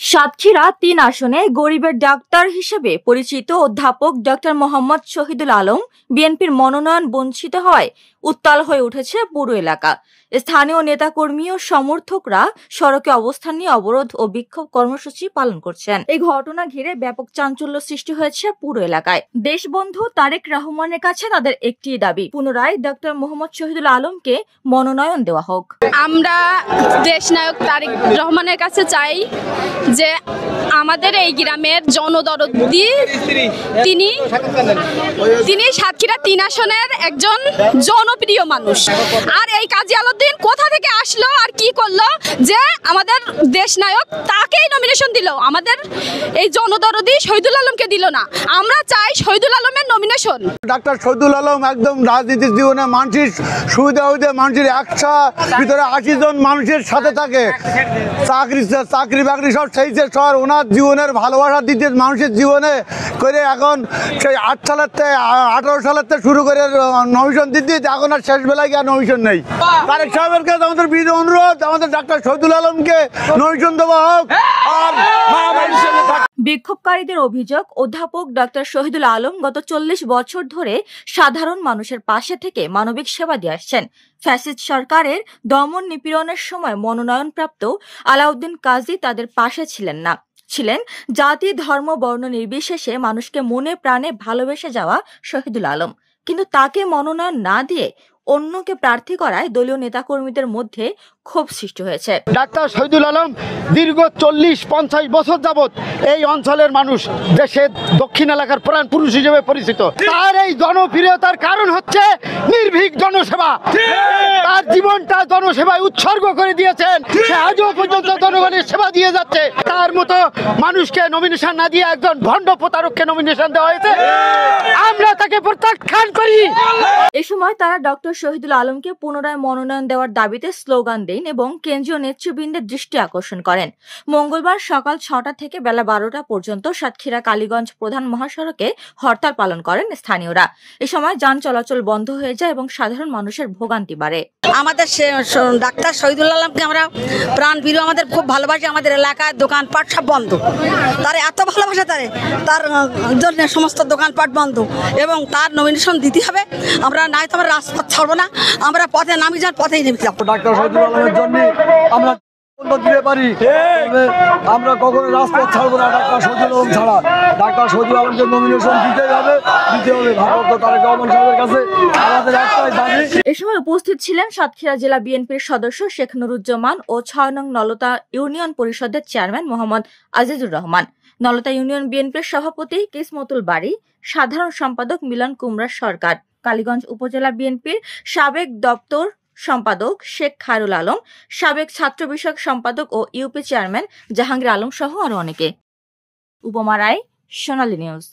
সাতক্ষীরা ৩ আসনে গরিবের ডাক্তার হিসেবে পরিচিত অধ্যাপক ডক্টর মোহাম্মদ শহীদুল আলম বিএনপির মনোনয়ন বঞ্চিত হওয়ায় উত্তাল হয়ে উঠেছে পুরো এলাকা। স্থানীয় নেতাকর্মী ও সমর্থকরা সড়কে অবস্থান নিয়ে অবরোধ ও বিক্ষোভ কর্মসূচি পালন করছেন। এই ঘটনা ঘিরে ব্যাপক চাঞ্চল্য সৃষ্টি হয়েছে পুরো এলাকায়। দেশবন্ধু তারেক রহমানের কাছে তাদের একটি দাবি, পুনরায় ডক্টর মোহাম্মদ শহীদুল আলমকে মনোনয়ন দেওয়া হোক। আমরা দেশনায়ক তারেক রহমানের কাছে চাই যে আমাদের এই গ্রামের জনদরদি তিনি সাতক্ষীরা ৩ আসনের একজন জনপ্রিয় মানুষ। আর এই কাজী আলাউদ্দিন কোথা থেকে আসলো আর কি করলো যে আমাদের দেশনায়ক তাকেই নমিনেশন দিল, আমাদের এই জনদরদি শহীদুল আলমকে দিল না। আমরা চাই শহীদুল আলমের নমিনেশন। ডাক্তার শহীদুল আলম একদম রাজনীতির জীবনে মানুষের সুবিধা হইতে মানুষের 100 ভিতরে 80 জন মানুষের সাথে থাকে, চাকরি বাকরি সব সেই শহর ওনার জীবনের ভালোবাসা দিতে মানুষের জীবনে করে এখন সেই 8 সালের থেকে 18 সালের থেকে শুরু করে নমিশন দিতে এখন আর শেষ বেলায় গিয়ে নমিশন নেই। তারেক সাহেবের কাছে আমাদের বিনীত অনুরোধ, আমাদের ডাক্তার শহীদুল আলমকে নমিশন দেওয়া হোক। বিক্ষোভকারীদের অভিযোগ, অধ্যাপক ডক্টর শহীদুল আলম গত 40 বছর ধরে সাধারণ মানুষের পাশে থেকে মানবিক সেবা দিয়ে আসছেন। ফ্যাসিস্ট সরকারের দমন নিপীড়নের সময় মনোনয়নপ্রাপ্ত আলাউদ্দিন কাজী তাদের পাশে ছিলেন জাতি ধর্ম বর্ণ নির্বিশেষে মানুষকে মনে প্রাণে ভালোবেসে যাওয়া শহীদুল আলম। কিন্তু তাকে মনোনয়ন না দিয়ে অন্যকে প্রার্থী করায় দলীয় নেতাকর্মীদের মধ্যে ক্ষোভ সৃষ্টি হয়েছে। ডাক্তার শহীদুল আলম দীর্ঘ 40-50 বছর যাবৎ এই অঞ্চলের মানুষ, দেশের দক্ষিণ এলাকার প্রাণ পুরুষ হিসেবে পরিচিত। তার এই জনপ্রিয়তার কারণ হচ্ছে নির্ভীক জনসেবা। তার জীবনটা জনসেবায় উৎসর্গ করে দিয়েছেন, সে আজও পর্যন্ত জনগণের সেবা দিয়ে যাচ্ছে। তার মতো মানুষকে নমিনেশন না দিয়ে একজন ভণ্ড প্রতারককে নমিনেশন দেওয়া হয়েছে, আমরা তাকে প্রত্যাখ্যান করি। এ সময় তারা ডক্টর শহীদুল আলমকে পুনরায় মনোনয়ন দেওয়ার দাবিতে স্লোগান দেন এবং কেন্দ্রীয় নেতৃবৃন্দের দৃষ্টি আকর্ষণ করেন। মঙ্গলবার সকাল 6টা থেকে বেলা 12টা পর্যন্ত সাতক্ষীরা কালীগঞ্জ প্রধান মহাসড়কে হরতাল পালন করেন স্থানীয়রা। এ সময় যান চলাচল বন্ধ হয়ে যায় এবং সাধারণ মানুষের ভোগান্তি বাড়ে। আমাদের ডাক্তার শহীদুল আলমকে আমরা প্রাণ প্রিয়, আমাদের খুব ভালোবাসি। আমাদের এলাকায় দোকানপাট সব বন্ধ, তার এত ভালোবাসা, তার জন্য সমস্ত দোকানপাট বন্ধ এবং তার নমিনেশন দিতে হবে। আমরা নাই তো আমরা রাজপথ ছাড়বো না, আমরা পথে নামি যান, পথেই নেমে যাব। ডাক্তার শহীদুল আলমের জন্য আমরা দিতে পারি, আমরা কখনো রাজপথ ছাড়বো না ডাক্তার শহীদুল আলম ছাড়া। ডাক্তার শহীদুল আলমকে নমিনেশন দিতে হবে। ভারপ্রাপ্ত তারেক রহমান সাহেবের কাছে আমাদের একটাই দাবি। এ সময় উপস্থিত ছিলেন সাতক্ষীরা জেলা বিএনপির সদস্য শেখ নুরুজ্জামান ও 6 নং নলতা ইউনিয়ন পরিষদের চেয়ারম্যান মোহাম্মদ আজিজুর রহমান, নলতা ইউনিয়ন বিএনপির সভাপতি কিসমতুল বাড়ি, সাধারণ সম্পাদক মিলন কুমরা সরকার, কালীগঞ্জ উপজেলা বিএনপির সাবেক দপ্তর সম্পাদক শেখ খায়রুল আলম, সাবেক ছাত্র বিষয়ক সম্পাদক ও ইউপি চেয়ারম্যান জাহাঙ্গীর আলম সহ আরো অনেকে। উপমা রায়, সোনালী নিউজ।